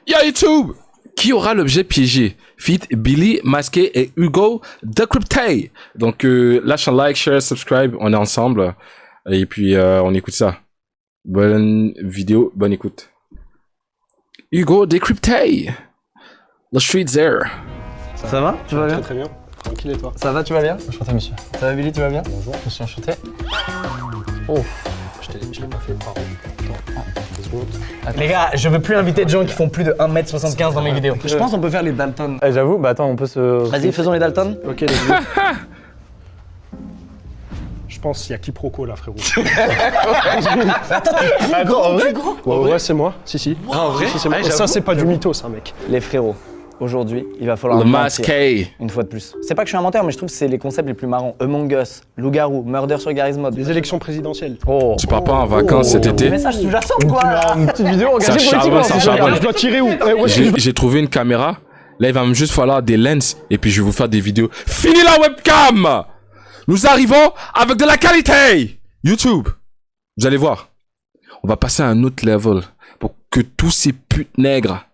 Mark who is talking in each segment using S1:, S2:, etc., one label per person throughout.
S1: Yo YouTube! Qui aura l'objet piégé? Feat Billy, Masqué et Hugo Decrypté. Donc lâche un like, share, subscribe, on est ensemble. Et puis on écoute ça. Bonne vidéo, bonne écoute. Hugo Decrypté. The street's there.
S2: Ça va? Tu vas bien?
S3: Très bien. Tranquille et toi?
S2: Ça va, tu vas bien?
S4: Enchanté, monsieur.
S2: Ça va, Billy, tu vas bien?
S3: Bonjour.
S4: Je suis enchanté. Oh.
S3: Je l'ai pas fait. Pardon.
S2: Les gars, je veux plus inviter de gens qui font plus de 1m75 dans mes vidéos. Je pense qu'on peut faire les Dalton.
S4: J'avoue, bah attends, on peut se...
S2: Vas-y, faisons les Dalton.
S3: Ok, les gars. Je pense qu'il y a quiproquo là, frérot.
S2: Attends, en vrai, gros?
S3: Ouais, c'est moi. Si.
S2: Ah, en vrai?
S3: Si, c'est moi. Et ça, c'est pas du mytho, ça, mec.
S2: Les frérots, aujourd'hui, il va falloir
S1: Le
S2: mentir,
S1: Masqué.
S2: une fois de plus. C'est pas que je suis un menteur, mais je trouve que c'est les concepts les plus marrants. Among Us, Loup-garou, Murder sur Garry's Mod.
S3: Les élections présidentielles.
S4: Oh.
S1: Tu pars pas en vacances cet
S2: Les
S1: été?
S2: messages sous-jacents, quoi!
S4: Une petite vidéo
S1: Ça
S4: engagée
S1: charbonne,
S4: politiquement.
S1: ça
S4: c'est
S1: charbonne.
S4: génial.
S3: Je dois tirer où? Où est-ce que je dois...
S1: J'ai trouvé une caméra. Là, il va me juste falloir des lens. Et puis, je vais vous faire des vidéos. Fini la webcam! Nous arrivons avec de la qualité! YouTube. Vous allez voir. On va passer à un autre level. Pour que tous ces putes nègres.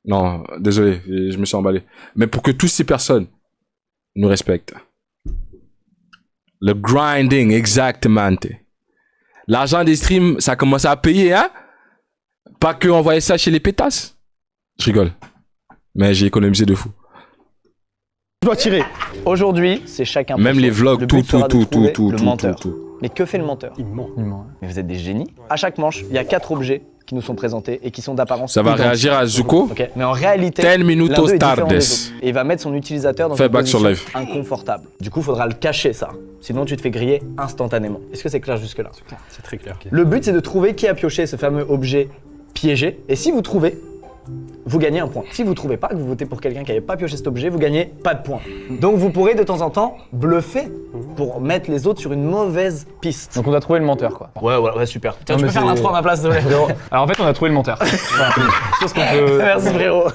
S1: Non, désolé, je me suis emballé. Mais pour que toutes ces personnes nous respectent. Le grinding, exactement. L'argent des streams, ça commence à payer, hein? Pas que envoyer ça chez les pétasses. Je rigole. Mais j'ai économisé de fou.
S3: Je dois tirer?
S2: Aujourd'hui, c'est chacun.
S1: Même
S2: pour
S1: les
S2: soi.
S1: vlogs,
S2: Le
S1: tout,
S2: but sera de trouver le menteur.
S1: tout.
S2: Mais que fait le menteur?
S3: Il ment.
S2: Mais vous êtes des génies. À chaque manche, il y a 4 objets qui nous sont présentés et qui sont d'apparence
S1: Ça va
S2: identiques.
S1: réagir à Zuko.
S2: Ok. Mais en réalité,
S1: 10
S2: l'un
S1: minutos
S2: d'eux est différent
S1: tardes.
S2: des autres. Et il va mettre son utilisateur dans
S1: Fais
S2: une
S1: back sur
S2: position
S1: live.
S2: inconfortable. Du coup, il faudra le cacher ça. Sinon, tu te fais griller instantanément. Est-ce que c'est clair jusque-là?
S3: C'est très clair.
S2: Le but, c'est de trouver qui a pioché ce fameux objet piégé. Et si vous trouvez, vous gagnez un point. Si vous trouvez pas, que vous votez pour quelqu'un qui n'avait pas pioché cet objet, vous gagnez pas de points. Donc vous pourrez de temps en temps bluffer pour mettre les autres sur une mauvaise piste.
S4: Donc on a trouvé le menteur, quoi.
S2: Ouais, super. Tiens,
S4: Non,
S2: tu
S4: mais
S2: peux faire
S4: c'est-
S2: l'intro à ma place, désolé.
S4: Alors en fait, on a trouvé le menteur. Voilà. Je pense qu'on peut...
S2: Merci frérot.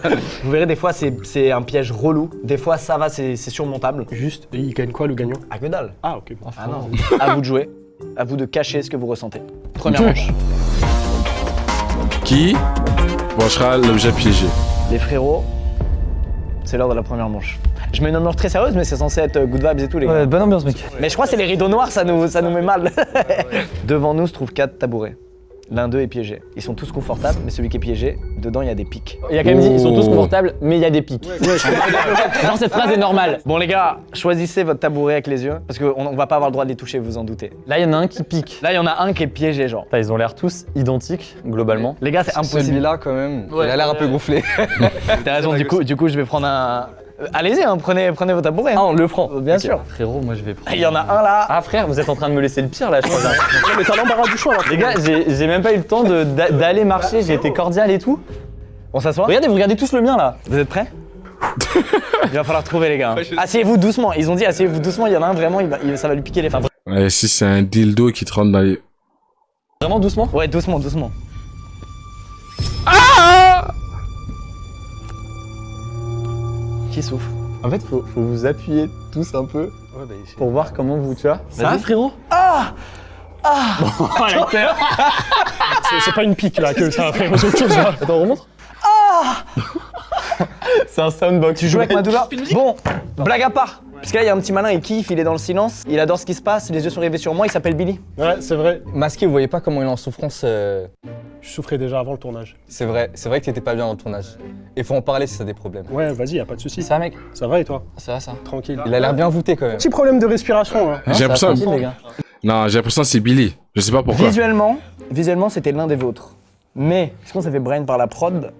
S2: Vous verrez, des fois c'est un piège relou. Des fois ça va, c'est surmontable.
S3: Juste, il gagne quoi, le gagnant?
S2: Ah que dalle.
S3: Ah, ok.
S2: Ah non. À vous de jouer. À vous de cacher ce que vous ressentez. Première manche.
S1: Qui branchera l'objet piégé?
S2: Les frérots, c'est l'heure de la première manche. Je mets une ambiance très sérieuse, mais c'est censé être good vibes et tout les gars.
S4: Ouais, bonne ambiance, mec.
S2: Mais je crois que c'est les rideaux noirs, ça nous met mal. Devant nous se trouvent 4 tabourets. L'un d'eux est piégé. Ils sont tous confortables, mais celui qui est piégé, dedans il y a des pics.
S4: Il a quand même dit, ils sont tous
S1: Oh.
S4: confortables, mais il y a des pics. Genre cette phrase est normale.
S2: Bon les gars, choisissez votre tabouret avec les yeux, parce qu'on va pas avoir le droit de les toucher, vous en doutez.
S4: Là, il y en a un qui pique.
S2: Là il y en a un qui est piégé genre.
S4: Putain, ils ont l'air tous identiques, globalement.
S2: Les gars c'est impossible.
S5: Celui-là, quand même, il a l'air un peu gonflé.
S2: T'as raison, du coup je vais prendre un... Allez-y, hein, prenez vos tabourets.
S4: Ah, on le prend.
S2: Bien sûr.
S4: Frérot, moi je vais prendre...
S2: Il y en a un là.
S4: Ah frère, vous êtes en train de me laisser le pire là, je crois.
S3: Non, mais t'as l'embarras du choix, là.
S4: Les gars, j'ai même pas eu le temps d'aller marcher, j'ai été cordial et tout.
S2: On s'assoit.
S4: Regardez, vous regardez tous le mien là.
S2: Vous êtes prêts? Il va falloir trouver les gars. Asseyez-vous doucement, ils ont dit asseyez-vous doucement, il y en a un vraiment, ça va lui piquer les femmes.
S1: Ouais, si c'est un dildo qui te rentre dans les...
S4: Vraiment doucement.
S2: Ouais, doucement. Qui souffle?
S4: En fait, faut vous appuyer tous un peu pour voir comment vous, tu vois. Ça va frérot?
S3: C'est pas une pique, là, que ça, frérot, c'est autre chose, là.
S4: Attends, on remonte. C'est un soundbox.
S2: Tu joues avec ma douleur? Bon, blague à part. Parce que là, il y a un petit malin, il kiffe, il est dans le silence, il adore ce qui se passe, les yeux sont rivés sur moi, il s'appelle Billy.
S3: Ouais, c'est vrai.
S5: Masqué, vous voyez pas comment il est en souffrance.
S3: Je souffrais déjà avant le tournage.
S5: C'est vrai que t'étais pas bien dans le tournage. Et faut en parler si t'as des problèmes.
S3: Ouais, vas-y, y a pas de soucis.
S4: Ça mec?
S3: Ça va et toi?
S5: Ça va ça?
S3: Tranquille.
S5: Il a l'air bien voûté quand même.
S3: Petit problème de respiration, hein.
S1: J'ai l'impression...
S4: tranquille, les gars.
S1: Non, j'ai l'impression que c'est Billy. Je sais pas pourquoi.
S2: Visuellement, c'était l'un des vôtres. Mais, est-ce qu'on s'est fait brain par la prod?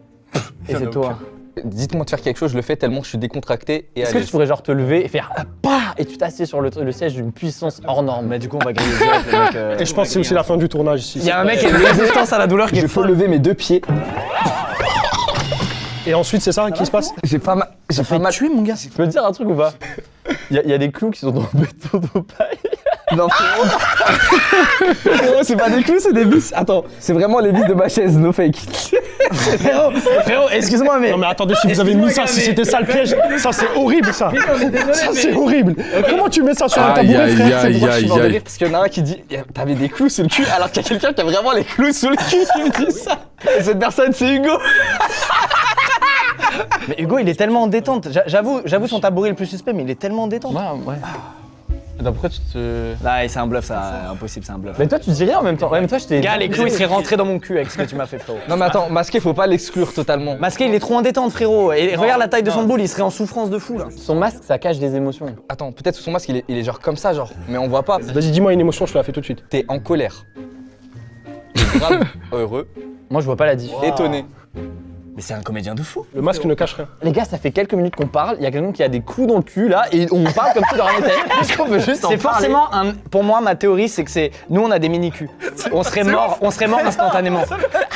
S2: Et c'est toi.
S5: Dites-moi de faire quelque chose, je le fais tellement je suis décontracté et
S4: Est-ce que tu pourrais genre te lever et faire PAH et tu t'assieds sur le siège d'une puissance hors norme?
S2: Mais du coup, on va griller direct, le mec.
S3: Et je pense que c'est aussi la fin du tournage ici.
S2: Il y a un mec qui a une résistance à la douleur qui est
S5: Je peux
S2: folle.
S5: lever mes 2 pieds.
S3: Et ensuite, c'est ça qui se passe?
S5: J'ai pas mal. J'ai pas mal.
S2: tué, mon gars.
S4: Tu peux te dire un truc ou pas? Il y a des clous qui sont dans le béton d'opaille.
S5: Non, frérot. Frérot, c'est pas des clous, c'est des vis. Attends, c'est vraiment les vis de ma chaise, no fake.
S2: Frérot, excuse-moi, mais.
S3: Non mais attendez, si vous avez mis ça, si c'était ça le piège, ça c'est horrible ça. Ça c'est horrible. Comment tu mets ça sur un
S1: Aïe,
S3: tabouret,
S1: aïe,
S3: frère?
S1: aïe,
S5: C'est pour ça que je suis mort de
S1: aïe.
S5: rire, parce qu'il y en a un qui dit t'avais des clous sous le cul, alors qu'il y a quelqu'un qui a vraiment les clous sous le cul qui me dit ça. Et cette personne, c'est Hugo.
S2: Mais Hugo, il est tellement en détente. J'avoue son tabouret le plus suspect, mais il est tellement en détente.
S5: Ouais. Attends, pourquoi tu te...
S2: Non, c'est un bluff, ça. Impossible, c'est un bluff.
S5: Mais toi, tu dis rien en même temps. Ouais, mais toi, je t'ai...
S2: Gars, les clous, ils seraient rentrés dans mon cul avec ce que tu m'as fait, frérot.
S5: Non, mais attends, masqué, faut pas l'exclure totalement.
S2: Masqué, il est trop en détente, frérot. Et regarde la taille de son boule, il serait en souffrance de fou, là.
S5: Son masque, ça cache des émotions. Attends, peut-être que son masque, il est genre comme ça, genre. Mais on voit pas.
S3: Vas-y, dis-moi une émotion, je te la fais tout de suite.
S5: T'es en colère. T'es grave heureux. Moi, je vois pas la diff. Étonné.
S2: Mais c'est un comédien de fou.
S3: Le masque ne cache rien.
S5: Les gars, ça fait quelques minutes qu'on parle. Il y a quelqu'un qui a des clous dans le cul là et on parle comme si de rien n'était. Est-ce qu'on peut juste en
S2: C'est
S5: parler?
S2: forcément un. Pour moi, ma théorie, c'est que c'est. Nous, on a des mini-culs. On serait mort instantanément.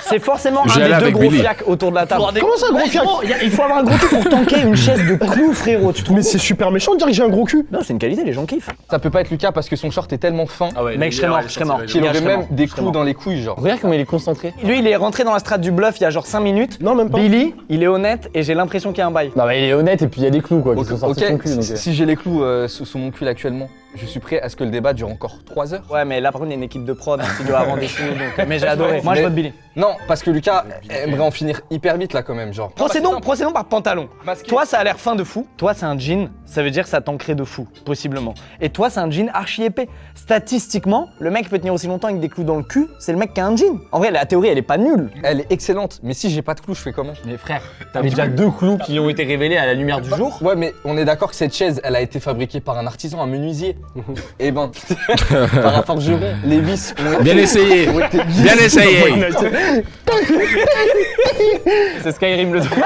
S2: C'est forcément
S1: J'y
S2: un
S1: allais
S2: des deux
S1: avec
S2: gros
S1: Billy.
S2: fiacs autour de la table.
S3: Comment ça, gros fiac?
S2: Il faut avoir un gros cul pour tanker une chaise de clous, frérot. Tu trouves?
S3: Mais c'est super méchant de dire que j'ai un gros cul.
S2: Non, c'est une qualité, les gens kiffent.
S5: Ça peut pas être Lucas parce que son short est tellement fin
S2: Mec, je serais mort.
S5: qu'il
S2: Gars,
S5: aurait
S2: je serais
S5: même
S2: mort.
S5: des
S2: Je serais
S5: clous
S2: mort.
S5: dans les couilles, genre. Regarde comment il est concentré.
S2: Lui, il est rentré dans la strate du bluff il y a genre 5 minutes.
S3: Non, même pas.
S2: Billy, il est honnête et j'ai l'impression qu'il y a un bail.
S5: Non, mais il est honnête et puis il y a des clous quoi.
S3: qui sont sortis de son cul, donc,
S5: Si j'ai les clous sous mon cul actuellement, je suis prêt à ce que le débat dure encore 3 heures.
S2: Ouais, mais là, par contre, il y a une équipe de prod, un studio avant défini, donc. Mais j'ai adoré. Moi, je vote Billy.
S5: Non, parce que Lucas aimerait en finir hyper vite là quand même, genre.
S2: Procédons par pantalon.
S5: Masqué.
S2: Toi, ça a l'air fin de fou. Toi, c'est un jean, ça veut dire que ça t'ancrait de fou, possiblement. Et toi, c'est un jean archi épais. Statistiquement, le mec peut tenir aussi longtemps avec des clous dans le cul, c'est le mec qui a un jean. En vrai, la théorie, elle est pas nulle.
S5: Elle est excellente, mais si j'ai pas de clous, je fais comment?
S6: Mais frère, t'avais déjà 2 clous qui ont été révélés à la lumière du jour.
S5: Ouais, mais on est d'accord que cette chaise, elle a été fabriquée par un artisan, un menuisier. Eh ben, par un forgeron, les vis ont été...
S1: Bien essayé. Bien essayé.
S6: C'est Skyrim le truc.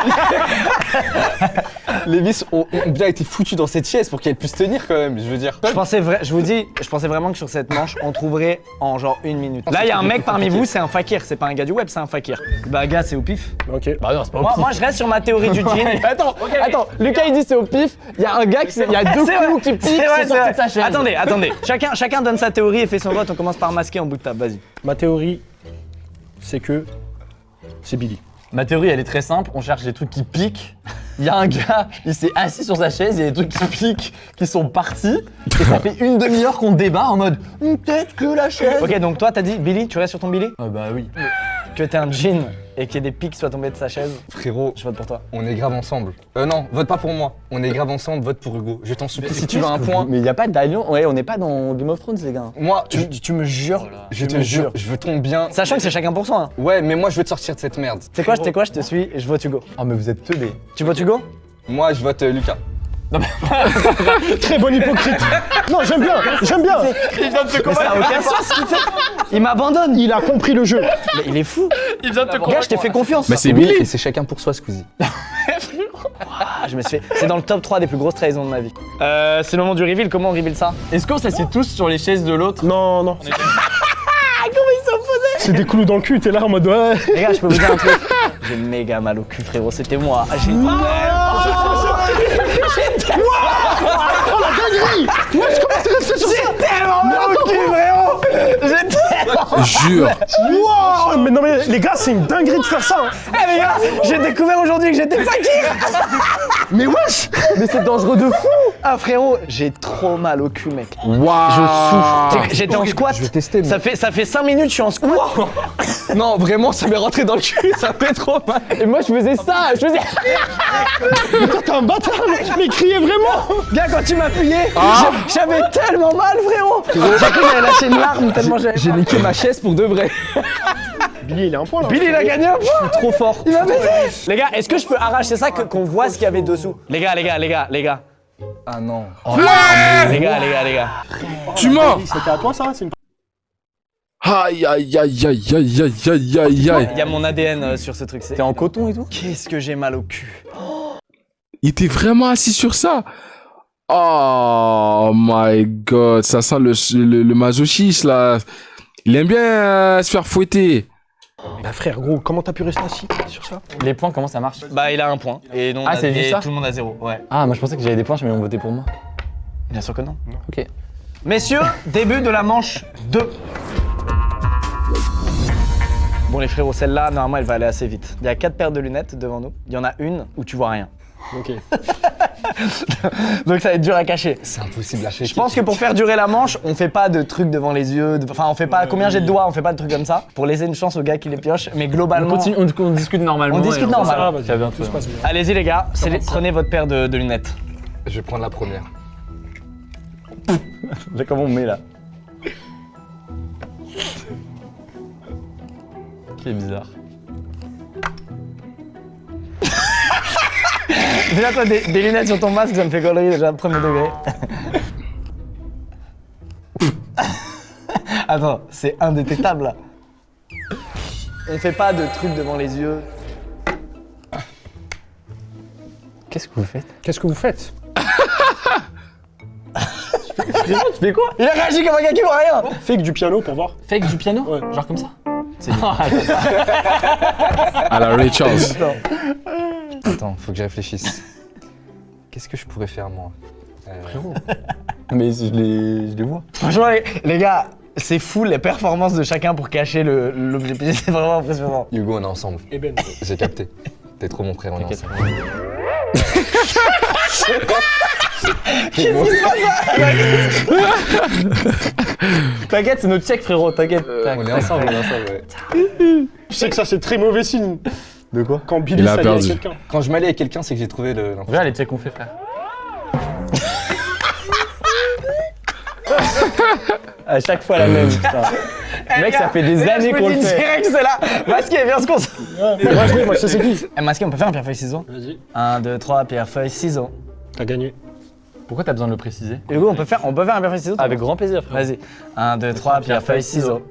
S5: Les vis ont bien été foutues dans cette chaise pour qu'elle puisse tenir quand même, je veux dire.
S2: Je pensais vraiment que sur cette manche, on trouverait en genre 1 minute. Là, il y a un mec parmi vous, c'est un fakir, c'est pas un gars du web, c'est un fakir. Bah, gars, c'est au pif.
S3: Ok.
S6: Bah non, c'est pas
S2: Moi, je reste sur ma théorie du jean.
S5: Attends, Lucas il dit c'est au pif, il y a un gars qui il y a 2
S2: C'est vrai,
S5: clous qui piquent,
S2: c'est vrai,
S5: c'est sorti de sa chaise.
S2: Attendez. Chacun donne sa théorie et fait son vote. On commence par masquer en bout de table, vas-y.
S3: Ma théorie, c'est que c'est Billy.
S6: Ma théorie, elle est très simple. On cherche des trucs qui piquent. Il y a un gars, il s'est assis sur sa chaise, il y a des trucs qui piquent, qui sont partis. Et ça fait une demi-heure qu'on débat en mode peut-être que la chaise.
S2: Ok, donc toi, t'as dit Billy, tu restes sur ton Billy?
S6: Ah bah oui.
S2: Que t'es un jean et qu'il y ait des pics qui soient tombés de sa chaise,
S5: Frérot,
S2: je vote pour toi.
S5: on est grave ensemble. Non, vote pas pour moi. On est grave ensemble, vote pour Hugo. Je t'en supplie, si tu veux un point. Mais il y a pas d'alliance. Ouais, on n'est pas dans Game of Thrones, les gars. Moi,
S2: Tu me jures.
S5: je te jure, je veux ton bien.
S2: Sachant que c'est chacun pour soi. Hein.
S5: Ouais, mais moi, je veux te sortir de cette merde.
S2: C'est quoi, je te suis et je vote Hugo.
S5: Oh, mais vous êtes teubés.
S2: Tu votes Hugo?
S5: Moi, je vote Lucas.
S3: Très bon hypocrite. Non, j'aime bien.
S2: Mais ça a aucun sens ce qu'il fait. Il m'abandonne.
S3: Il a compris le jeu.
S2: Mais il est fou.
S6: Il vient de te
S2: Gars, je t'ai fait confiance.
S1: Mais c'est
S5: Oui,
S1: Billy.
S5: et c'est chacun pour soi, Squeezie.
S2: Je me suis fait. C'est dans le top 3 des plus grosses trahisons de ma vie. C'est le moment du reveal. Comment on reveal ça?
S6: Est-ce qu'on s'assied tous sur les chaises de l'autre?
S3: Non. C'est des clous dans le cul, t'es là en mode ouais.
S2: Les gars, je peux vous dire un truc. J'ai méga mal au cul, frérot. C'était moi. J'ai tellement mal au cul, frérot.
S1: Jure.
S3: Wow. Mais non mais les gars, c'est une dinguerie de faire ça. Hein.
S2: Eh les gars, j'ai découvert aujourd'hui que j'étais fakir.
S3: Mais wesh.
S2: Mais c'est dangereux de fou. Ah frérot, j'ai trop mal au cul, mec.
S1: Waouh.
S2: Je souffre. J'étais en squat.
S5: Je vais tester, moi.
S2: Ça fait 5 minutes, je suis en squat.
S5: Non, vraiment, ça m'est rentré dans le cul, ça fait trop mal. Et moi, je faisais ça, je faisais...
S3: Mais toi t'es un bâtard. Mais criez vraiment.
S2: Gars, quand tu m'appuyais, j'avais tellement mal, frérot. J'ai cru que j'allais lâcher une larme tellement j'avais
S5: J'ai
S2: mal.
S5: niqué ma chaise pour de vrai.
S3: Billy, il est un point là.
S2: Billy, il a gagné un point. Trop fort. Il m'a baisé. Les gars, est-ce que je peux arracher ça qu'on voit ce qu'il y avait dessous? Les gars.
S5: Ah non.
S2: Les gars.
S1: Tu mens.
S3: C'était à toi ça? C'est une...
S1: Aïe, aïe, aïe, aïe, aïe, aïe, aïe, aïe, aïe.
S2: Il y a mon ADN sur ce truc.
S5: T'es en coton et tout?
S2: Qu'est-ce que j'ai mal au cul.
S1: Il était vraiment assis sur ça. Oh my god, ça sent le masochisme là. Il aime bien se faire fouetter.
S3: Bah frère gros, comment t'as pu rester assis sur ça?
S6: Les points, comment ça marche?
S2: Bah, il a un point. Et non,
S6: c'est juste ça
S2: tout le monde a 0. Ouais.
S6: Ah, moi je pensais que j'avais des points, mais on votait pour moi.
S2: Bien sûr que non.
S6: Ok.
S2: Messieurs, début de la manche 2. Bon les frérots, celle-là, normalement, elle va aller assez vite. Il y a 4 paires de lunettes devant nous. Il y en a une où tu vois rien.
S3: Ok.
S2: Donc ça va être dur à cacher.
S5: C'est impossible à
S2: Je
S5: shaker.
S2: pense que pour faire durer la manche, on fait pas de trucs devant les yeux. Enfin, on fait pas combien j'ai de doigts, on fait pas de trucs comme ça. Pour laisser une chance aux gars qui les piochent. Mais
S6: On
S2: globalement.
S6: continue, on discute normalement.
S2: On discute
S6: et
S2: normal.
S3: Ça va, vas-y.
S6: Ça va bien,
S3: Tout se passe bien.
S2: Allez-y les gars, prenez votre paire de lunettes.
S5: Je vais prendre la première.
S4: Là, comment on met là?
S6: Qui est bizarre.
S2: Déjà toi des lunettes sur ton masque, ça me fait gaulerie déjà, premier degré. Attends, c'est indétectable là. On fait pas de trucs devant les yeux.
S5: Qu'est-ce que vous faites?
S3: Qu'est-ce que vous faites?
S2: Tu fais quoi? Il a réagi comme un gars qui voit rien.
S3: Fake du piano pour voir.
S6: Fake du piano?
S3: Ouais.
S6: Genre comme ça?
S1: À la Ray Charles.
S5: Attends, faut que je réfléchisse. Qu'est-ce que je pourrais faire moi?
S4: Mais je les vois.
S2: Franchement les gars, c'est fou les performances de chacun pour cacher l'objet piégé, c'est vraiment impressionnant.
S5: Hugo, on est ensemble.
S3: Et Ben.
S5: J'ai capté. T'es trop mon frère, on est ensemble.
S2: T'inquiète, c'est notre check frérot, t'inquiète.
S5: On est ensemble, ouais.
S3: Je sais que ça, c'est très mauvais signe.
S5: De quoi?
S3: Quand Billy
S1: Il a
S3: s'allie avec
S1: perdu.
S3: quelqu'un.
S5: Quand je m'allais avec quelqu'un, c'est que j'ai trouvé le...
S6: Regarde les checks qu'on fait, frère.
S4: À chaque fois la même, putain. Mec, ça fait des années qu'on le fait.
S2: Direct, c'est là. Masqué, viens se concentrer.
S3: Moi, je sais c'est qui.
S2: Masqué, on peut faire un pierre feuille ciseaux.
S3: Vas-y,
S2: 1, 2, 3, pierre feuille ciseaux.
S3: t'as gagné.
S6: Pourquoi t'as besoin de le préciser?
S2: Hugo, on peut faire un pierre feuille ciseaux.
S4: Avec grand plaisir, frère.
S2: Vas-y. 1, 2, 3, pierre feuille ciseaux.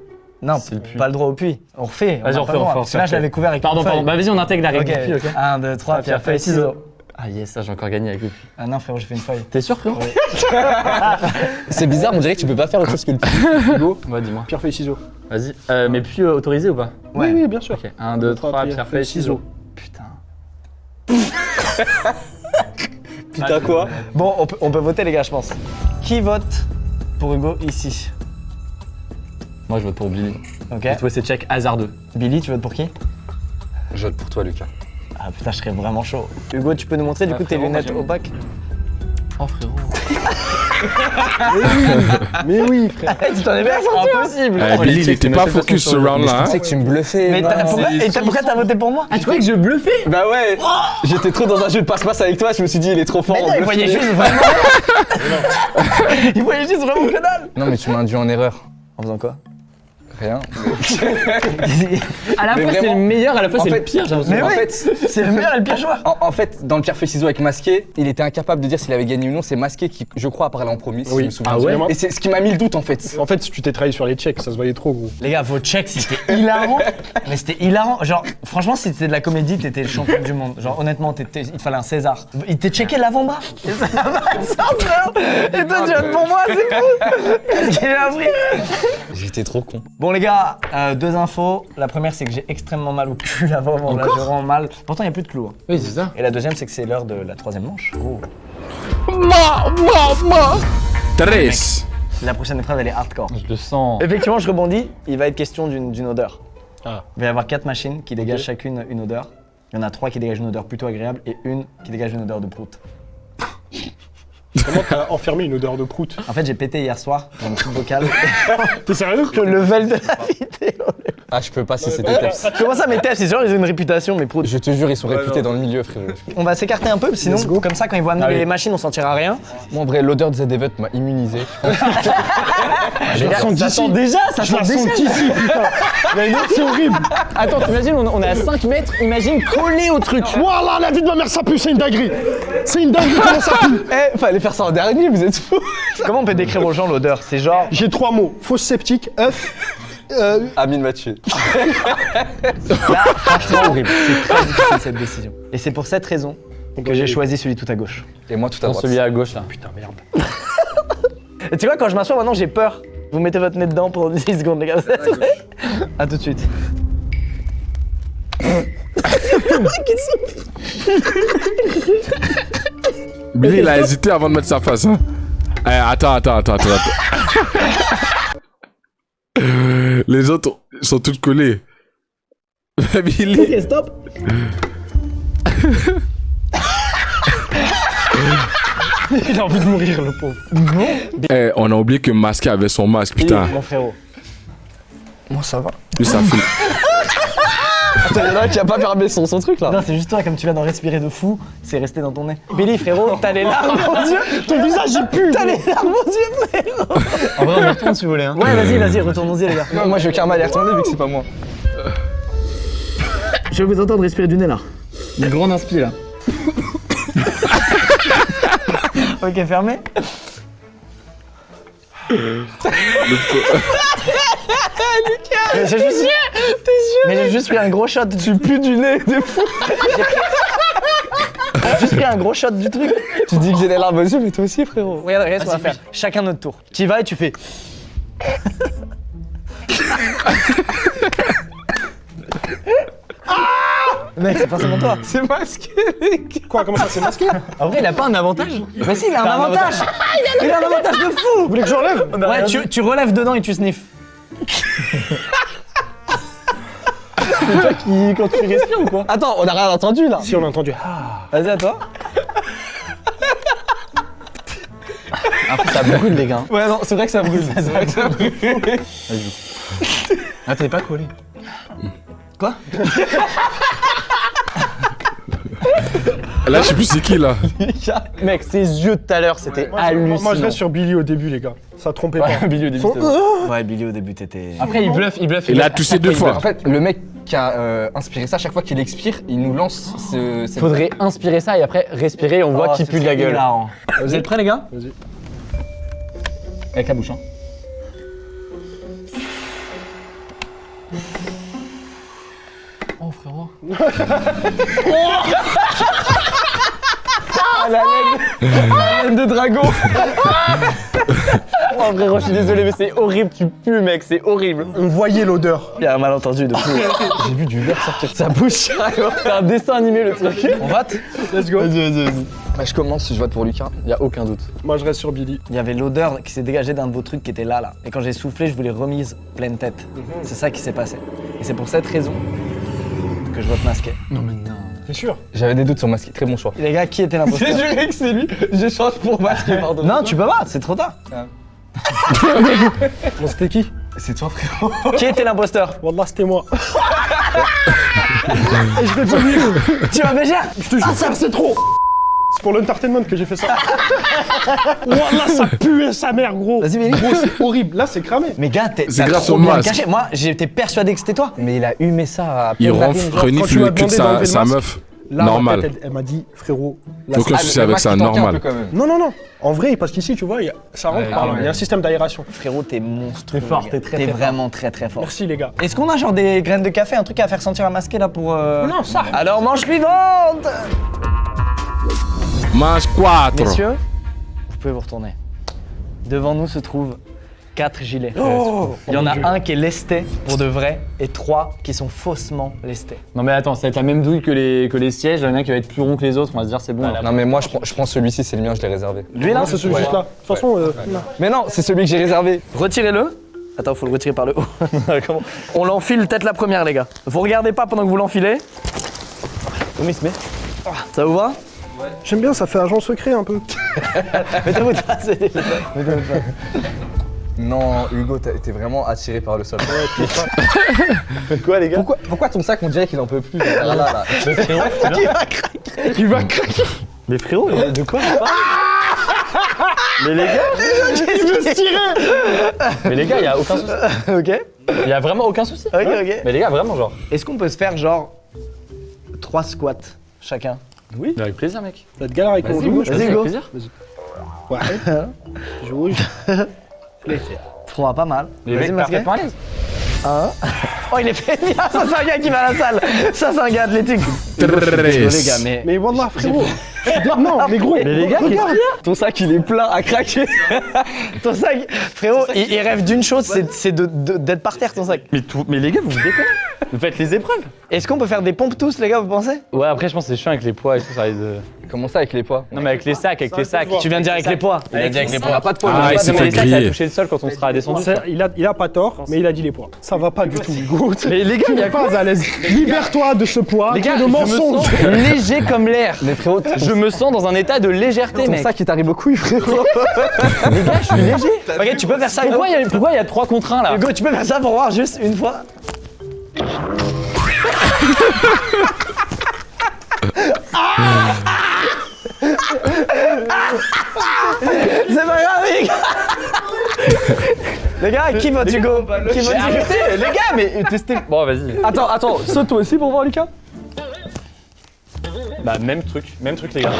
S2: Non,
S6: C'est le puits.
S2: pas le droit au puits. On refait.
S6: Vas-y,
S2: a
S6: on
S2: pas
S6: refait,
S2: le droit,
S6: on refait,
S2: parce que là, je l'avais couvert avec
S6: Pardon,
S2: une feuille.
S6: pardon. Bah vas-y, on intègre la règle
S2: Ok.
S6: du puits, ok?
S2: 1, 2, 3, pierre feuille ciseaux.
S6: Ah yes, ça j'ai encore gagné avec le puits.
S2: Ah non, frérot, j'ai fait une feuille.
S6: T'es sûr, frérot?
S5: C'est bizarre, on dirait que tu peux pas faire autre chose que le
S6: Hugo? Ouais, dis-moi.
S3: Pierre, feuille, ciseaux.
S6: Vas-y. Mais puits autorisé ou pas?
S2: Ouais.
S3: Oui, bien sûr.
S6: Ok. 1, 2, 3, pierre, feuille, ciseaux. Putain.
S5: Putain quoi?
S2: Bon, on peut voter, les gars, je pense. Qui vote pour Hugo ici?
S6: Moi je vote pour Billy.
S2: Ok.
S6: J'ai trouvé ces checks hasardeux.
S2: Billy, tu votes pour qui?
S5: Je vote pour toi, Lucas.
S2: Ah putain, je serais vraiment chaud. Hugo, tu peux nous montrer du coup tes
S6: frérot,
S2: lunettes
S6: moi,
S2: opaques?
S6: Oh frérot.
S3: Mais oui, frère.
S2: Tu t'en es bien sorti, impossible.
S1: Billy, il était pas focus ce round-là.
S5: Je
S1: Hein.
S5: que tu me bluffais.
S2: Mais pourquoi t'as voté pour moi?
S6: Ah tu croyais que je bluffais?
S5: Bah ouais. J'étais trop dans un jeu de passe-passe avec toi, je me suis dit il est trop fort.
S2: Mais
S5: on
S2: non, il
S5: bluffe.
S2: voyait juste vraiment. Il voyait juste vraiment que dalle.
S5: Non mais tu m'as induit en erreur.
S2: En faisant quoi?
S5: Rien.
S6: À la
S5: Mais
S6: fois c'est
S5: vraiment,
S6: le meilleur, à la fois
S5: en
S6: c'est le
S5: fait-
S6: pire, j'ai l'impression.
S2: Mais
S5: En
S2: oui.
S5: fait,
S2: C'est le meilleur et le pire joueur.
S5: en fait, dans le pierre feuille ciseaux avec Masqué, il était incapable de dire s'il avait gagné ou non. C'est Masqué qui, je crois, a parlé en premier. Si
S3: Oui.
S5: je me souviens
S3: Ah
S5: bien.
S3: ouais?
S5: Et c'est ce qui m'a mis le doute en fait.
S3: En fait, tu t'es trahi sur les checks, ça se voyait trop, gros.
S2: Les gars, vos checks, c'était hilarant. Mais c'était hilarant. Genre, franchement, si c'était de la comédie, t'étais le champion du monde. Genre, honnêtement, il te fallait un César. Il t'a checké l'avant-bras. Et ça va de sens, frère. Et toi, tu votes pour moi, c'est fou. Qu'est-ce qu'il a appris?
S5: J'étais trop con.
S2: Bon, les gars, deux infos. La première, c'est que j'ai extrêmement mal au cul là, vraiment. Là, j'ai vraiment mal. Pourtant, il n'y a plus de clous. Hein.
S6: Oui c'est ça.
S2: Et la deuxième, c'est que c'est l'heure de la troisième manche. Oh.
S1: Tres.
S2: La prochaine épreuve, elle est hardcore.
S6: Je le sens.
S2: Effectivement, je rebondis. Il va être question d'une odeur.
S3: Ah.
S2: Il va y avoir 4 machines qui dégagent chacune une odeur. Il y en a 3 qui dégagent une odeur plutôt agréable et une qui dégage une odeur de prout.
S3: Comment t'as enfermé une odeur de prout?
S2: En fait, j'ai pété hier soir dans une petite vocale.
S3: T'es sérieux?
S2: Le level de la vidéo.
S5: Ah, je peux pas si c'était Teps.
S2: Comment ça, mes tests? C'est sûr, ils ont une réputation, mes proutes.
S5: Je te jure, ils sont réputés dans le milieu, frérot.
S2: On va s'écarter un peu, sinon, comme ça, quand ils vont amener les machines, on sentira rien.
S5: Moi, en vrai, l'odeur de ZDVET m'a immunisé.
S3: Je la sens d'ici.
S2: déjà, ça
S3: Je la sens d'ici, putain. Mais non, c'est horrible.
S6: Attends, t'imagines, on est à 5 mètres, imagine collé au truc.
S3: Voilà, la vie de ma mère, ça pue, c'est une dinguerie. C'est une dinguerie, comment ça pue?
S5: Eh, fallait faire ça en dernier, vous êtes fous.
S2: Comment on peut décrire aux gens l'odeur? C'est genre.
S3: J'ai 3 mots. Fausse sceptique, œuf.
S5: Amine m'a tué.
S2: Là, franchement, horrible. C'est très difficile cette décision. Et c'est pour cette raison que j'ai choisi celui tout à gauche.
S5: Et moi, tout à
S6: Prends
S5: droite.
S6: celui à gauche là.
S3: Putain, merde.
S2: Et tu vois, quand je m'assois maintenant, j'ai peur. Vous mettez votre nez dedans pour 10 secondes, les gars. A tout de suite.
S1: Billy, il a hésité avant de mettre sa face. Hein. Eh, attends. Les autres sont tous collés. Billy.
S2: Ok, stop.
S3: Il a envie de mourir, le pauvre.
S1: Eh, on a oublié que Masqué avait son masque, putain.
S2: Mon frérot.
S5: Moi, ça va.
S1: Lui, ça fait...
S5: Attends, y'en a un qui a pas fermé son truc là.
S2: Non, c'est juste toi, comme tu viens d'en respirer de fou, c'est resté dans ton nez. Billy, frérot, t'as les larmes aux yeux.
S3: Ton visage, il pue.
S2: T'as les larmes aux yeux, frérot.
S6: En vrai, on retourne si vous voulez. Hein.
S2: Ouais, vas-y, retournons-y, les gars.
S5: Non, moi, je veux karma aller retourner vu que c'est pas moi.
S2: Je vais vous entendre respirer du nez, là.
S6: Une grande inspi là.
S2: Ok, fermé. Mais j'ai juste... Mais j'ai juste pris un gros shot.
S5: Tu pues du nez de fou.
S2: J'ai juste pris un gros shot du truc.
S5: Tu dis que j'ai les larmes aux yeux, mais toi aussi, frérot.
S2: Regarde ce qu'on va faire. Chacun notre tour. Tu y vas et tu fais... Mec, c'est forcément toi.
S5: C'est masqué, les gars.
S3: Quoi, comment ça, c'est masqué?
S6: En vrai, il a pas un avantage.
S2: Mais si, il a un avantage. Il a un avantage de fou.
S3: Vous voulez que je relève?
S2: Ouais, tu relèves dedans et tu sniffes.
S6: Quand tu respires ou quoi?
S5: Attends, on a rien entendu là.
S3: Si, on a entendu.
S2: Vas-y, à toi.
S6: Après, ça brûle, les gars.
S5: Ouais, non, c'est vrai que ça brûle. C'est vrai que ça brûle.
S6: Ah, t'es pas collé.
S2: Quoi?
S1: Là, je sais plus c'est qui, là.
S2: Mec, ses yeux de tout à l'heure, c'était hallucinant.
S3: Moi, je reste sur Billy au début, les gars. Ça trompait pas.
S6: Billy au début,
S3: Son-
S6: c'était bon.
S2: Ouais, Billy, au début, t'étais...
S6: Après, il bluffe.
S1: Il a toussé 2 fois.
S5: En fait, le mec qui a inspiré ça, chaque fois qu'il expire, il nous lance ce.
S6: Faudrait inspirer ça et après respirer et on voit qui pue de la gueule.
S2: Vous êtes prêts, les gars?
S3: Vas-y.
S6: Avec la bouche, hein. Oh, frérot.
S5: La laine de dragon.
S6: Oh, frérot, je suis désolé, mais c'est horrible. Tu pues, mec, c'est horrible.
S3: On voyait l'odeur.
S2: Il y a un malentendu de fou.
S5: J'ai vu du verre sortir de sa bouche.
S6: C'est un dessin animé, le truc.
S2: On vote?
S3: Let's go.
S6: Vas-y.
S5: Bah, je commence, je vote pour Lucas, y a aucun doute.
S3: Moi, je reste sur Billy.
S2: Il y avait l'odeur qui s'est dégagée d'un de vos trucs qui était là. Et quand j'ai soufflé, je vous l'ai remise pleine tête. C'est ça qui s'est passé. Et c'est pour cette raison que je vote masqué.
S6: Non, mais non.
S3: T'es sûr?
S5: J'avais des doutes sur Masqué, très bon choix.
S2: Et les gars, qui était l'imposteur?
S5: J'ai juré que c'est lui, je change pour Masqué, pardon.
S2: Non, tu peux pas, c'est trop tard.
S3: Bon, c'était qui?
S5: C'est toi, frérot.
S2: Qui était l'imposteur?
S3: Wallah, c'était moi. Et je vais vomir.
S2: Tu vas Bégère?
S3: Je te jure, frère, c'est trop. C'est pour l'entertainment que j'ai fait ça. Wallah, ça puait sa mère, gros.
S2: Vas-y, Billy.
S3: Gros, c'est horrible. Là, c'est cramé.
S2: Mais gars,
S1: C'est
S2: t'as
S1: grâce
S2: trop
S1: au
S2: bien
S1: masque.
S2: caché. Moi, j'étais persuadé que c'était toi.
S5: Mais il a humé ça à
S1: Il
S5: pleine narine, genre.
S1: renifle
S3: tu m'as
S1: le cul de
S3: demandé d'enlever le
S1: sa
S3: masque,
S1: meuf.
S3: Là,
S1: Normal.
S3: ma tête, elle m'a dit, frérot. Là,
S1: Aucun
S3: c'est-
S1: souci
S5: le
S1: avec
S5: masque,
S1: ça,
S5: il t'en tient un
S1: normal.
S5: peu quand même.
S3: Non. En vrai, parce qu'ici, tu vois, ça rentre
S6: Ouais,
S3: par là.
S6: ouais.
S3: Il y a un système d'aération.
S2: Frérot, t'es monstrueux.
S6: Très fort,
S2: mec.
S6: t'es très,
S2: T'es
S6: très
S2: vraiment très très fort.
S3: Merci, les gars.
S2: Est-ce qu'on a genre des graines de café, un truc à faire sentir à masquer là pour.
S3: Non, ça.
S2: Alors, manche suivante!
S1: Mange 4.
S2: Messieurs, vous pouvez vous retourner. Devant nous se trouvent 4 gilets. Il y en a un qui est lesté pour de vrai et 3 qui sont faussement lestés.
S6: Non, mais attends, ça va être la même douille que les sièges. Il y en a un qui va être plus rond que les autres. On va se dire, c'est bon. là.
S5: Non, mais moi, je prends celui-ci, c'est le mien, je l'ai réservé.
S2: Lui là,
S3: Non, c'est celui juste là. De toute façon, non.
S5: Mais non, c'est celui que j'ai réservé.
S2: retirez-le. Attends, faut le retirer par le haut. Comment On l'enfile tête la première, les gars. Vous regardez pas pendant que vous l'enfilez. Comment il se met Ça vous va?
S3: J'aime bien, ça fait agent secret un peu.
S2: Mettez-vous de face. Mettez-vous de face.
S5: Non, Hugo, t'es vraiment attiré par le sol.
S2: Quoi, les gars?
S5: Pourquoi ton sac, on dirait qu'il en peut plus là.
S3: Il va craquer.
S2: Mais frérot, de quoi on parle? Mais les gars,
S3: Il veut se tirer.
S6: Mais les gars, il y a aucun souci.
S2: ok.
S6: Il y a vraiment aucun souci.
S2: Ok, ok.
S6: Mais les gars, vraiment, genre.
S2: Est-ce qu'on peut se faire genre 3 squats chacun?
S6: Avec plaisir, mec.
S3: Ça te galère avec mon joue.
S2: Vas-y,
S6: Avec
S2: Hugo.
S6: plaisir.
S3: Ouais. Je rouge.
S2: 3, pas mal.
S6: Les
S2: Vas-y,
S6: mecs
S2: masqué.
S6: parfaitement à l'aise.
S2: Oh, il est fait. Ah, ça, c'est un gars qui va à la salle. Ça, c'est un gars athlétique. Désolé, les gars, mais.
S3: Mais Wallah, frérot. Non, mais gros.
S2: Mais les gars,
S3: regarde.
S2: ton sac, il est plein à craquer. Ton sac, frérot, il rêve d'une chose, c'est d'être par terre, ton sac.
S6: Mais les gars, vous me déconnez. Vous faites les épreuves.
S2: Est-ce qu'on peut faire des pompes tous, les gars, vous pensez?
S6: Ouais, après, je pense que c'est chiant avec les poids et tout. Ça va être.
S5: Comment ça avec les poids?
S6: Non, mais avec les sacs, avec les sacs.
S2: Tu viens de dire avec les poids.
S6: Il a dit avec les poids.
S5: Pas de poids.
S1: Ah, il s'est
S6: Mais
S1: fait
S6: les sacs, ça a
S1: griller.
S6: touché le sol quand on sera descendu.
S3: Il a pas tort, mais il a dit les poids. Ça va pas du tout, Hugo. frérot.
S6: Mais les gars,
S3: Tu
S6: il y a
S3: n'es pas à l'aise. Libère-toi de ce poids.
S6: Les
S3: qui est
S6: gars,
S3: le
S6: je me
S3: mensonge.
S6: sens léger comme l'air.
S5: Mais frérot,
S6: Je me sens dans un état de légèreté,
S5: c'est
S6: mec.
S5: ça qui t'arrive aux couilles, frérot.
S6: Les gars, je suis léger. Ok, tu peux faire ça. Pourquoi il y a 3 contre 1 là?
S2: Hugo, tu peux faire ça pour voir juste une fois. C'est pas grave, les gars. Les gars, qui vote Hugo? Qui vote Hugo?
S6: Arrêtez, les gars, mais testez. Bon, vas-y.
S5: Attends, saute toi aussi pour voir, Lucas.
S6: Bah, même truc, les gars.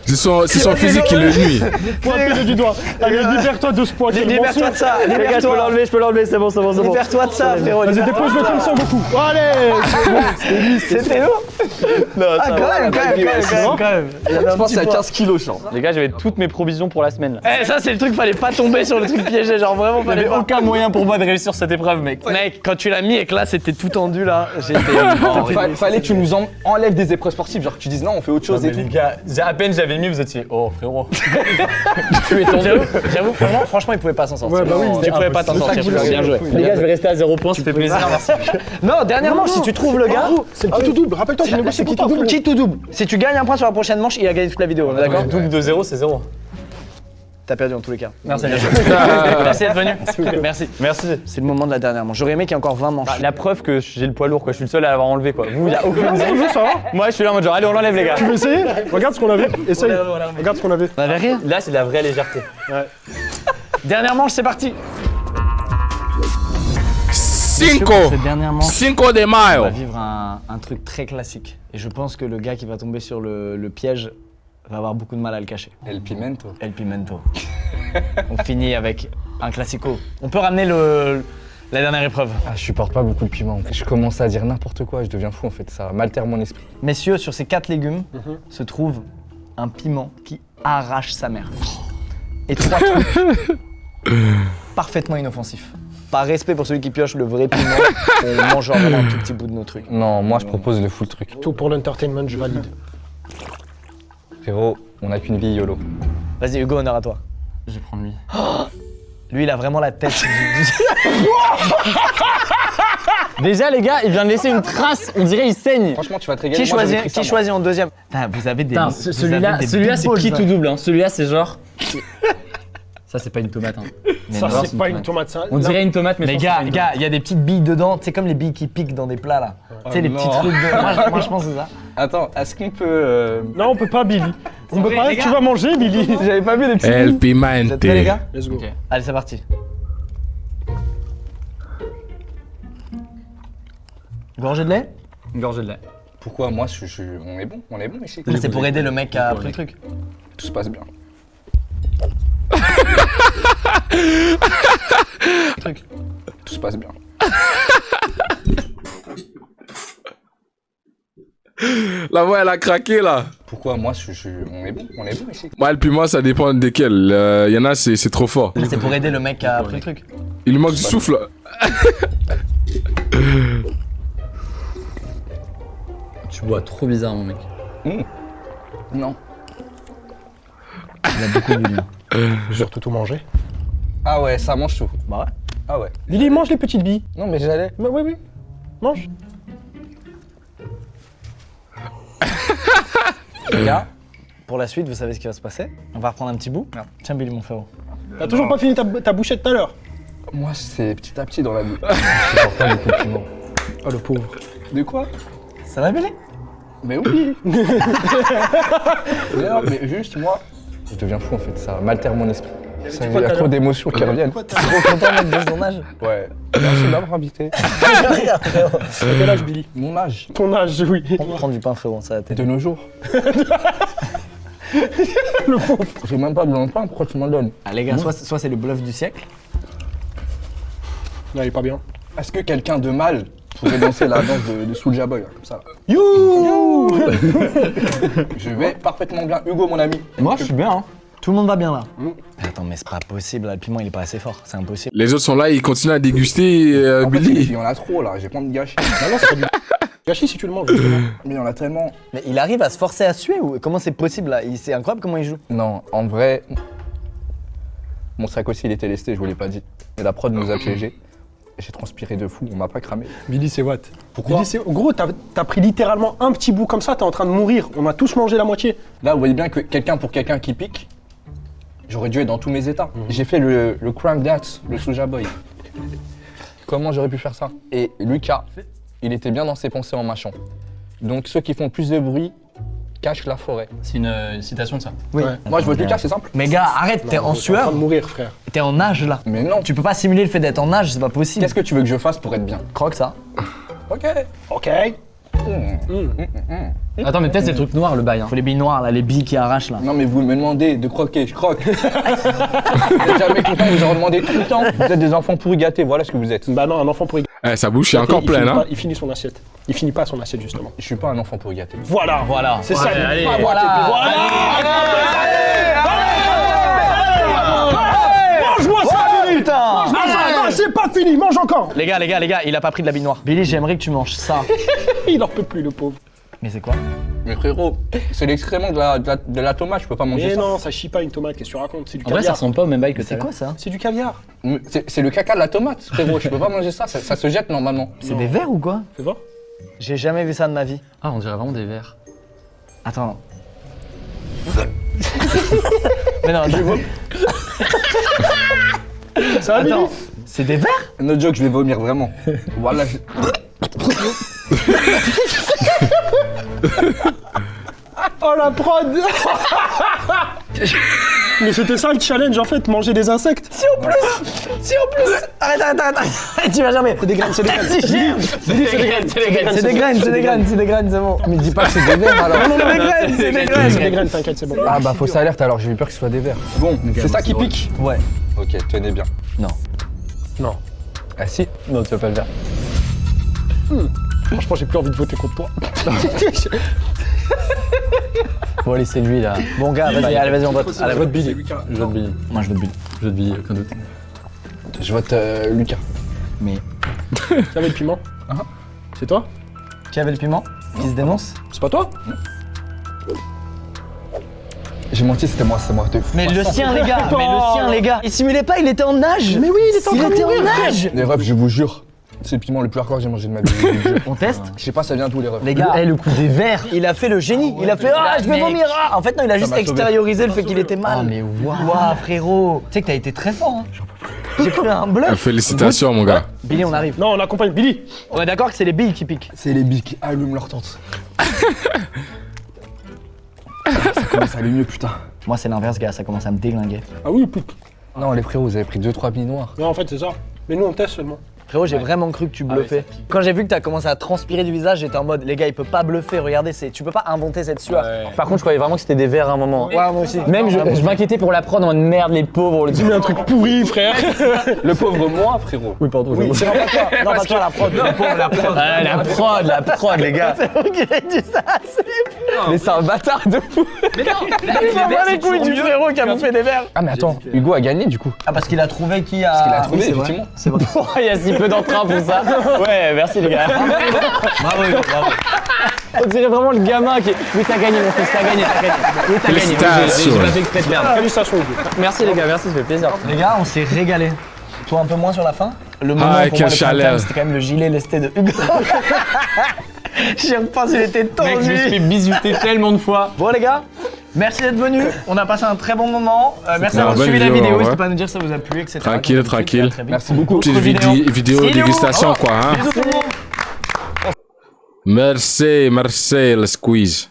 S1: C'est son physique qui le nuit.
S3: Pointez-le du doigt. Allez, libère-toi de ce poids qui est le
S2: Libère-toi de
S3: mensonge.
S2: ça,
S6: Les gars, je peux l'enlever, c'est bon.
S2: Libère-toi de ça, frérot.
S3: Vas-y, dépose-le comme ça, beaucoup. Allez.
S2: C'était lourd. Ah, quand même.
S5: Je pense à 15 kilos, genre.
S6: Les gars, j'avais toutes mes provisions pour la semaine là.
S2: Eh, ça, c'est le truc, fallait pas tomber sur le truc piégé, genre vraiment,
S6: Il n'y
S2: fallait
S6: avait
S2: pas.
S6: aucun moyen pour moi de réussir cette épreuve, mec.
S2: Mec, quand tu l'as mis et que là, c'était tout tendu, là, j'étais.
S5: Fallait que tu nous enlèves des épreuves sportives, genre que tu dises non, on fait autre chose et tout.
S6: Les gars, à peine j'avais mis, vous étiez. Oh frérot.
S2: J'avoue, franchement, il pouvait pas s'en sortir.
S3: Ouais, bah oui.
S2: Tu pouvais pas t'en sortir, bien joué.
S6: Les gars, je vais rester à 0 points, ça fait plaisir, merci.
S2: Non, dernière manche, si tu trouves le gars.
S3: C'est le qui tout double. Rappelle-toi, j'ai négocié pour toi.
S2: Qui tout double. Si tu gagnes un point sur la prochaine manche, il a gagné toute la vidéo, on est d'accord?
S6: Double de 0, c'est 0.
S2: T'as perdu en tous les cas.
S6: Merci, merci d'être venu. Merci.
S2: C'est le moment de la dernière manche. J'aurais aimé qu'il y ait encore 20 manches.
S6: La preuve que j'ai le poids lourd, quoi. Je suis le seul à l'avoir enlevé, quoi. Vous, y a aucune
S3: Je veux ça.
S6: Moi, je suis là en mode genre, allez, on l'enlève, les gars.
S3: Tu veux essayer? Regarde ce qu'on avait. Essaye. Regarde ce qu'on avait.
S2: On avait rien.
S6: Là, c'est de la vraie légèreté.
S2: Dernière manche, c'est parti.
S1: Cinco.
S2: Cette dernière manche,
S1: Cinco de
S2: on va
S1: Mayo.
S2: vivre un truc très classique. Et je pense que le gars qui va tomber sur le piège va avoir beaucoup de mal à le cacher.
S5: El Pimento.
S2: El Pimento. On finit avec un classico. On peut ramener la dernière épreuve.
S5: Ah, je supporte pas beaucoup de piment. Je commence à dire n'importe quoi, je deviens fou en fait, ça m'altère mon esprit.
S2: Messieurs, sur ces 4 légumes se trouve un piment qui arrache sa mère. Et 3 trucs parfaitement inoffensifs. Par respect pour celui qui pioche le vrai piment, on mange vraiment un tout petit bout de nos trucs.
S5: Non, moi je propose le full truc.
S3: Tout pour l'entertainment, je valide.
S5: Frérot, on a qu'une vie, YOLO.
S2: Vas-y Hugo, honneur à toi.
S6: Je vais prendre lui.
S2: Lui, il a vraiment la tête du...
S6: Déjà, les gars, il vient de laisser une trace. On dirait il saigne.
S5: Franchement, tu vas te régaler.
S2: Qui
S5: moi, j'avais pris
S2: choisit,
S5: ça,
S2: qui
S5: moi.
S2: choisit en deuxième? Putain, vous avez des...
S6: Putain,
S2: vous
S6: celui-là,
S2: avez des
S6: c'est
S2: big balls,
S6: qui
S2: là.
S6: tout double. Hein. Celui-là, c'est genre. Ça, c'est pas une tomate. Hein. Mais
S3: Ça,
S6: non,
S3: c'est pas une tomate. Ça,
S6: On dirait une tomate, mais
S2: Les
S6: je pense
S2: gars,
S6: que c'est pas une
S2: il y a des petites billes dedans, c'est comme les billes qui piquent dans des plats là. Tu sais, les petits
S5: non.
S2: trucs de... Moi, je pense que c'est ça.
S5: Attends, est-ce qu'on peut.
S3: Non, on peut pas, Billy. On peut
S2: vrai,
S3: pas.
S2: les
S3: Tu
S2: gars.
S3: vas manger, Billy.
S5: J'avais pas vu les petits.
S1: El
S2: Vous êtes
S1: Pimante.
S2: prêts les gars?
S3: Let's go.
S6: Ok.
S2: Allez, c'est parti. Gorgée de lait?
S6: Une gorgée de lait.
S5: Pourquoi moi on est bon ici.
S2: C'est pour aider le mec qui a pris le truc.
S5: Tout se passe bien. Tout se passe bien.
S1: La voix, elle a craqué là.
S5: Pourquoi moi on est bon ici.
S1: Moi, le piment, ça dépend desquels. Il y en a, c'est trop fort.
S2: C'est pour aider le mec qui a pris le truc.
S1: Il lui manque du souffle.
S6: Tu bois trop bizarre, mon mec.
S5: Non.
S6: Il a beaucoup bu, lui.
S3: J'ai surtout tout mangé.
S5: Ah ouais, ça mange tout.
S2: Bah ouais.
S5: Ah ouais.
S3: Billy, mange les petites billes.
S5: Non mais j'allais.
S3: Bah, oui. Mange.
S2: Les gars, pour la suite, vous savez ce qui va se passer. On va reprendre un petit bout. Tiens, Billy, mon frérot.
S3: T'as toujours pas fini ta bouchée de tout à l'heure.
S5: Moi c'est petit à petit dans la vie. Je supporte pas beaucoup de piment.
S3: Oh, le pauvre.
S5: De quoi?
S2: Ça va, Billy?
S5: Mais oui. Non, mais juste moi, je deviens fou en fait, ça m'altère mon esprit. Il y a trop d'émotions qui reviennent.
S2: Trop content d'être de son âge.
S5: Ouais. Merci de m'avoir invité.
S3: Quel âge, Billy?
S5: Mon âge,
S3: Ton âge, oui.
S2: Prends du pain, frérot, ça va t'aider.
S5: de nos jours.
S3: Le pauvre.
S5: J'ai même pas besoin de pain, pourquoi tu m'en donnes?
S2: Ah, les gars, soit c'est le bluff du siècle.
S3: Non, il est pas bien.
S5: Est-ce que quelqu'un de mal pourrait danser la danse de Soulja Boy, là, comme ça?
S3: You.
S5: Je vais parfaitement bien. Hugo, mon ami.
S6: Moi, je suis bien, hein.
S2: Tout le monde va bien là. Attends, mais c'est pas possible, là, le piment il est pas assez fort, c'est impossible.
S1: Les autres sont là, ils continuent à déguster
S5: En fait, il
S1: Billy.
S5: y en a trop là, j'ai pas envie de gâcher.
S3: Non, c'est pas du gâchis si tu le manges. Justement.
S5: Mais il y en a tellement.
S2: Mais il arrive à se forcer à suer ou comment c'est possible là? C'est incroyable comment il joue.
S5: Non, en vrai. Mon sac aussi, il était lesté, je vous l'ai pas dit. Et la prod nous a piégés. J'ai transpiré de fou, on m'a pas cramé.
S3: Billy, c'est what?
S5: Pourquoi?
S3: Billy, gros, t'as pris littéralement un petit bout comme ça, t'es en train de mourir. On a tous mangé la moitié.
S5: Là, vous voyez bien que pour quelqu'un qui pique, j'aurais dû être dans tous mes états. J'ai fait le crank dance, le Soulja Boy. Comment j'aurais pu faire ça? Et Lucas, il était bien dans ses pensées en mâchant. Donc ceux qui font plus de bruit cachent la forêt.
S6: C'est une citation de ça.
S2: Oui.
S3: Ouais.
S5: Moi, je vote Lucas, c'est simple.
S2: Mais gars, arrête, t'es en
S3: T'es en
S2: sueur,
S3: train de mourir, frère.
S2: t'es en nage là.
S5: Mais non.
S2: Tu peux pas simuler le fait d'être en nage, c'est pas possible.
S5: Qu'est-ce que tu veux que je fasse pour être bien?
S2: Croque ça.
S5: Ok.
S3: Ok.
S6: Attends, mais peut-être c'est le truc noir, le bail. Hein.
S2: Faut les billes noires là, les billes qui arrachent là.
S5: Non, mais vous me demandez de croquer, je croque. Vous êtes jamais content, vous en demandez tout le temps. Vous êtes des enfants pourris gâtés, voilà ce que vous êtes.
S3: Bah non, un enfant pourri.
S1: Eh, sa bouche est encore pleine, hein.
S3: Il finit son assiette. Il finit pas son assiette, justement.
S5: Je suis pas un enfant pourri gâté.
S3: Voilà.
S6: Voilà.
S3: C'est ça.
S6: Allez,
S3: Ah, mange-moi ça, Billy. Mange-moi ça. Non, c'est pas fini, mange encore.
S2: Les gars, il a pas pris de la bille noire. Billy, j'aimerais que tu manges ça.
S3: Il en peut plus, le pauvre.
S2: Mais c'est quoi?
S5: Mais frérot, c'est l'excrément de la tomate, je peux pas manger
S3: Mais
S5: ça.
S3: non, ça chie pas une tomate, qu'est-ce que tu racontes? C'est du
S6: En vrai, ça
S3: caviar.
S6: ressemble pas au même bail que
S2: C'est quoi ça?
S3: C'est du caviar.
S5: C'est le caca de la tomate, frérot, je peux pas manger ça, ça se jette normalement.
S2: C'est des vers ou quoi?
S3: Fais voir.
S2: J'ai jamais vu ça de ma vie.
S6: Ah, on dirait vraiment des vers.
S2: Attends. Mais non, attends.
S3: Ça va, Billy?
S2: Attends. C'est des vers?
S5: No joke, je vais vomir vraiment. Voilà.
S3: Oh la prod. Mais c'était ça le challenge en fait, manger des insectes.
S2: Si en plus. Arrête. Tu vas jamais.
S3: C'est des graines, c'est des graines.
S2: C'est des graines, c'est bon.
S5: Mais dis pas que c'est des vers alors.
S3: Non,
S2: C'est des
S3: c'est des graines, t'inquiète, c'est bon.
S5: Ah bah fausse alerte alors, j'ai eu peur que ce soit des vers. Bon, c'est ça qui pique?
S2: Ouais.
S5: Ok, tenez bien.
S2: Non.
S3: Non.
S5: Ah si?
S6: Non, tu vas pas le faire.
S3: Franchement, j'ai plus envie de voter contre toi.
S6: Bon, allez, c'est lui là.
S2: Bon gars, vas-y, on vote. Allez,
S3: Vote Billy.
S6: Je vote Billy. Moi, je vote Billy. Je vote Billy, aucun doute.
S5: Je vote Lucas.
S2: Mais
S3: Qui avait le piment? C'est toi?
S2: qui avait le piment? Qui se dénonce?
S3: C'est pas toi?
S5: J'ai menti, c'était moi.
S2: Mais le sien, les gars. Il simulait pas, il était en nage.
S3: Mais oui, il était en train de mourir.
S2: nage.
S5: Les refs, je vous jure, c'est le piment le plus hardcore que j'ai mangé de ma vie. je vous jure.
S2: On teste?
S5: Je sais pas, ça vient d'où les refs.
S2: Les gars, le coup des verres. Il a fait le génie. Il a fait je vais vomir. En fait, non, il a juste
S5: m'a sauvé.
S2: extériorisé le fait qu'il était mal.
S6: Ah, mais waouh.
S2: Waouh, frérot. Tu sais que t'as été très fort. Hein. J'ai pris un bluff.
S1: Félicitations, mon gars.
S2: Billy, on arrive.
S3: Non, on accompagne Billy.
S2: On est d'accord que c'est les billes qui piquent.
S5: C'est les billes qui allument leur tente. Ça commence à aller mieux, putain.
S2: Moi, c'est l'inverse, gars. Ça commence à me déglinguer.
S3: Ah oui, pique.
S5: Non, les frérots, vous avez pris 2-3 billes noires.
S3: Non, en fait, c'est ça. Mais nous, on teste seulement.
S2: Frérot, j'ai vraiment cru que tu bluffais. Quand j'ai vu que t'as commencé à transpirer du visage, j'étais en mode, les gars, il peut pas bluffer. Regardez, tu peux pas inventer cette sueur.
S6: Par contre, je croyais vraiment que c'était des vers à un moment.
S2: Ouais, moi aussi.
S6: Même je m'inquiétais pour la prod en mode merde, les pauvres.
S3: Dis-moi un truc pourri, frère.
S5: Le pauvre moi, frérot.
S6: Oui, pardon.
S2: Oui, c'est pas toi. Non, pas toi, la prod.
S6: La prod, les gars.
S2: C'est vrai qu'il a dit ça.
S6: Mais c'est un bâtard de fou.
S2: Il s'en bat les couilles du frérot qui a bouffé des verres.
S5: Ah, mais attends, Hugo a gagné du coup.
S2: Ah, parce qu'il a trouvé qui a.
S5: Il a trouvé,
S2: Oui, c'est vrai.
S5: effectivement.
S2: C'est vrai.
S6: Il y a si peu d'entrain pour ça. Ouais, merci les gars.
S2: Bravo, bravo.
S6: On dirait vraiment le gamin qui. Oui, t'as gagné, mon fils, t'as gagné. Oui, t'as gagné.
S1: Félicitations.
S6: J'ai pas fait exprès de perdre.
S3: Félicitations, Hugo.
S6: Merci les gars, merci, ça fait plaisir.
S2: Les gars, on s'est régalé. Toi un peu moins sur la fin. Le moment
S1: Ah,
S2: pour
S1: quelle
S2: moi, le
S1: chaleur.
S2: problème, c'était quand même le gilet lesté de Hugo. J'y repense, il était
S6: Mec, je me suis fait
S2: tendu.
S6: bisuter tellement de fois.
S2: Bon les gars, merci d'être venus. On a passé un très bon moment. Merci
S1: une
S2: d'avoir
S1: bonne
S2: suivi la
S1: vidéo,
S2: vidéo.
S1: ouais.
S2: N'hésitez pas à nous dire si ça vous a plu, etc.
S1: Tranquille,
S2: Comme d'habitude,
S1: tranquille.
S2: à très vite.
S5: Merci beaucoup.
S1: Petite vidéo
S2: See you.
S1: dégustation, quoi, hein.
S2: Bisous tout le monde.
S1: Merci, le squeeze.